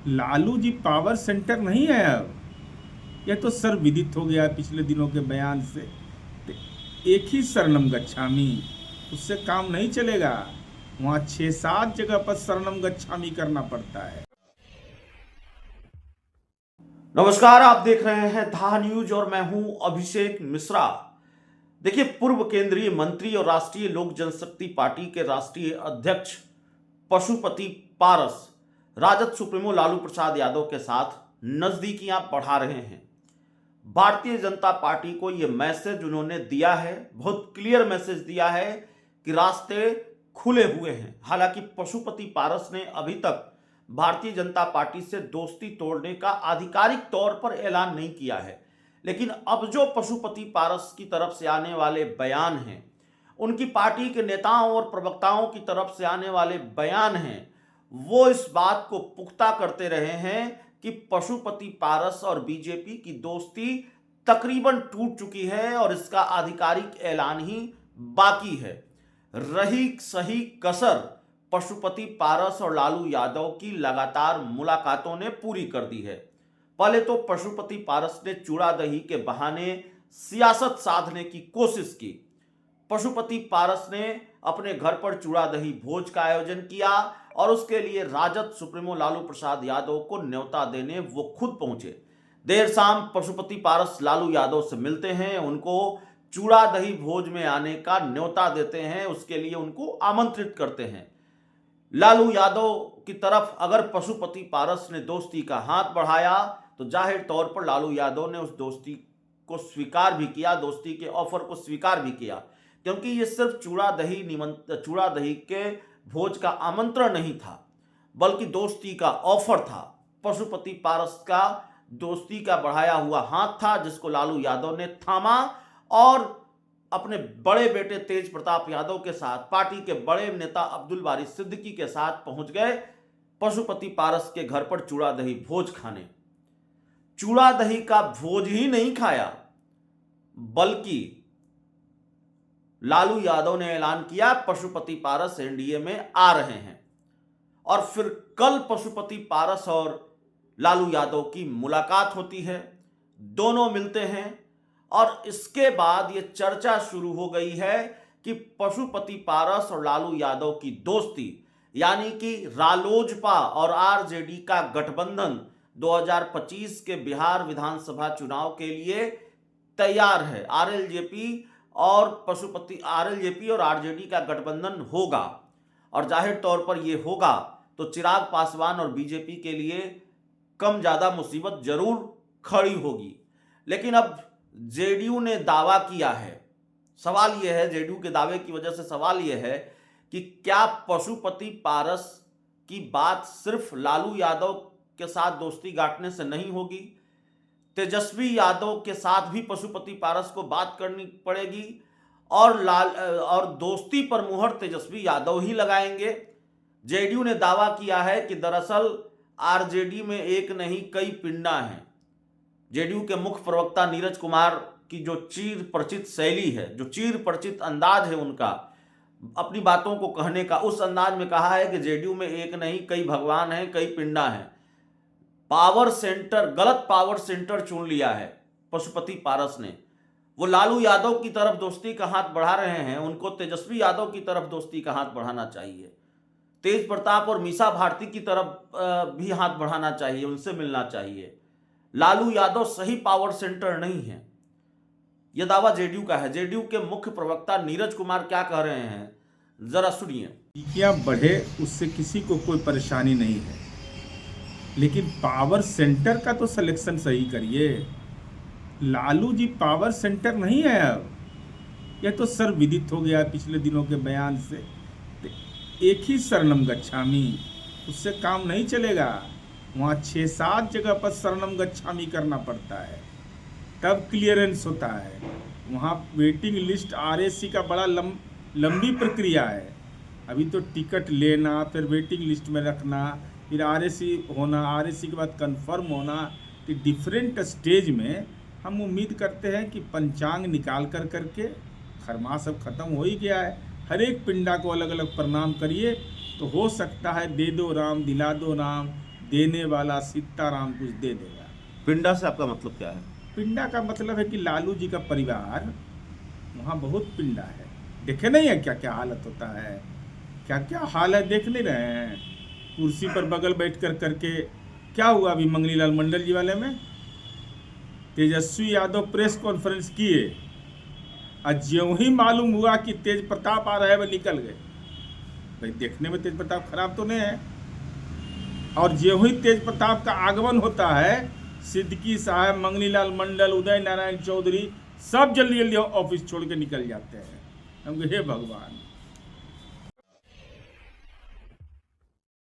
Lalu ji power centre नहीं है अब। यह तो सर्वविदित हो गया है पिछले दिनों के बयान से। तो एक ही शरणम गच्छामी, उससे काम नहीं चलेगा। वहाँ 6-7 जगह पर शरणम गच्छामी करना पड़ता है। नमस्कार, आप देख रहे हैं धा न्यूज और मैं हूं अभिषेक मिश्रा। देखिए, पूर्व केंद्रीय मंत्री और राष्ट्रीय लोक जनशक्ति पार्टी के राष्ट्रीय अध्यक्ष पशुपति पारस राजद सुप्रीमो लालू प्रसाद यादव के साथ नजदीकियां बढ़ा रहे हैं। भारतीय जनता पार्टी को यह मैसेज उन्होंने दिया है, बहुत क्लियर मैसेज दिया है कि रास्ते खुले हुए हैं। हालांकि पशुपति पारस ने अभी तक भारतीय जनता पार्टी से दोस्ती तोड़ने का आधिकारिक तौर पर ऐलान नहीं किया है, लेकिन अब जो पशुपति पारस की तरफ से आने वाले बयान हैं, उनकी पार्टी के नेताओं और प्रवक्ताओं की तरफ से आने वाले बयान हैं, वो इस बात को पुख्ता करते रहे हैं कि पशुपति पारस और बीजेपी की दोस्ती तकरीबन टूट चुकी है और इसका आधिकारिक ऐलान ही बाकी है। रही सही कसर पशुपति पारस और लालू यादव की लगातार मुलाकातों ने पूरी कर दी है। पहले तो पशुपति पारस ने चूड़ा दही के बहाने सियासत साधने की कोशिश की। पशुपति पारस ने अपने घर पर चूड़ा दही भोज का आयोजन किया और उसके लिए राजद सुप्रीमो लालू प्रसाद यादव को न्योता देने वो खुद पहुंचे। देर शाम पशुपति पारस लालू यादव से मिलते हैं, उनको चूड़ा दही भोज में आने का न्योता देते हैं, उसके लिए उनको आमंत्रित करते हैं। लालू यादव की तरफ अगर पशुपति पारस ने दोस्ती का हाथ बढ़ाया तो जाहिर तौर पर लालू यादव ने उस दोस्ती को स्वीकार भी किया, दोस्ती के ऑफर को स्वीकार भी किया, क्योंकि ये सिर्फ चूड़ा दही के भोज का आमंत्रण नहीं था, बल्कि दोस्ती का ऑफर था। पशुपति पारस का दोस्ती का बढ़ाया हुआ हाथ था, जिसको लालू यादव ने थामा और अपने बड़े बेटे तेज प्रताप यादव के साथ, पार्टी के बड़े नेता अब्दुल बारी सिद्दीकी के साथ पहुंच गए पशुपति पारस के घर पर चूड़ा दही भोज खाने। चूड़ा दही का भोज ही नहीं खाया, बल्कि लालू यादव ने ऐलान किया पशुपति पारस एनडीए में आ रहे हैं। और फिर कल पशुपति पारस और लालू यादव की मुलाकात होती है, दोनों मिलते हैं और इसके बाद यह चर्चा शुरू हो गई है कि पशुपति पारस और लालू यादव की दोस्ती, यानी कि रालोजपा और आरजेडी का गठबंधन 2025 के बिहार विधानसभा चुनाव के लिए तैयार है। आरजेपी और आरजेडी का गठबंधन होगा और जाहिर तौर पर यह होगा तो चिराग पासवान और बीजेपी के लिए कम ज्यादा मुसीबत जरूर खड़ी होगी। लेकिन अब जेडीयू ने दावा किया है, सवाल यह है, जेडीयू के दावे की वजह से सवाल यह है कि क्या पशुपति पारस की बात सिर्फ लालू यादव के साथ दोस्ती गांठने से नहीं होगी, तेजस्वी यादव के साथ भी पशुपति पारस को बात करनी पड़ेगी और दोस्ती पर मुहर तेजस्वी यादव ही लगाएंगे। जेडीयू ने दावा किया है कि दरअसल आरजेडी में एक नहीं कई पिंडा हैं। जेडीयू के मुख्य प्रवक्ता नीरज कुमार की जो चीर परिचित शैली है, जो चीर परिचित अंदाज है उनका अपनी बातों को कहने का, उस अंदाज में कहा है कि जेडीयू में एक नहीं कई भगवान हैं, कई पिंडा हैं। पावर सेंटर, गलत पावर सेंटर चुन लिया है पशुपति पारस ने। वो लालू यादव की तरफ दोस्ती का हाथ बढ़ा रहे हैं, उनको तेजस्वी यादव की तरफ दोस्ती का हाथ बढ़ाना चाहिए। तेज प्रताप और मीसा भारती की तरफ भी हाथ बढ़ाना चाहिए, उनसे मिलना चाहिए। लालू यादव सही पावर सेंटर नहीं है, यह दावा जेडीयू का है। जेडीयू के मुख्य प्रवक्ता नीरज कुमार क्या कह रहे हैं, जरा सुनिए। टीकियां बढ़े उससे किसी को कोई परेशानी नहीं है, लेकिन पावर सेंटर का तो सिलेक्शन सही करिए। लालू जी पावर सेंटर नहीं है अब। यह तो सर्वविदित हो गया है पिछले दिनों के बयान से। तो एक ही शरणम गच्छामी, उससे काम नहीं चलेगा। वहाँ 6-7 जगह पर शरणम गच्छामी करना पड़ता है, तब क्लियरेंस होता है। वहाँ वेटिंग लिस्ट आरएसी का बड़ा लंबी प्रक्रिया है। अभी तो टिकट लेना, फिर वेटिंग लिस्ट में रखना, फिर आरएसी होना, आरएसी के बाद कंफर्म होना। तो डिफरेंट स्टेज में हम उम्मीद करते हैं कि पंचांग निकाल करके खरमा सब खत्म हो ही गया है। हर एक पिंडा को अलग अलग प्रणाम करिए तो हो सकता है दे दो राम दिला दो राम, देने वाला सीताराम कुछ दे देगा। पिंडा से आपका मतलब क्या है? पिंडा का मतलब है कि लालू जी का परिवार वहाँ बहुत पिंडा है। देखे नहीं है क्या क्या हालत होता है, क्या क्या हाल है, देख नहीं रहे हैं। कुर्सी पर बगल बैठ कर करके क्या हुआ अभी मंगनीलाल मंडल जी वाले में, तेजस्वी यादव प्रेस कॉन्फ्रेंस किए और ज्यों ही मालूम हुआ कि तेज प्रताप आ रहे हैं, वे निकल गए। भाई देखने में तेज प्रताप खराब तो नहीं है, और ज्यों ही तेज प्रताप का आगमन होता है, सिद्दीकी साहब, मंगनीलाल मंडल, उदय नारायण चौधरी सब जल्दी जल्दी ऑफिस छोड़ के निकल जाते हैं। हम कहे हे भगवान,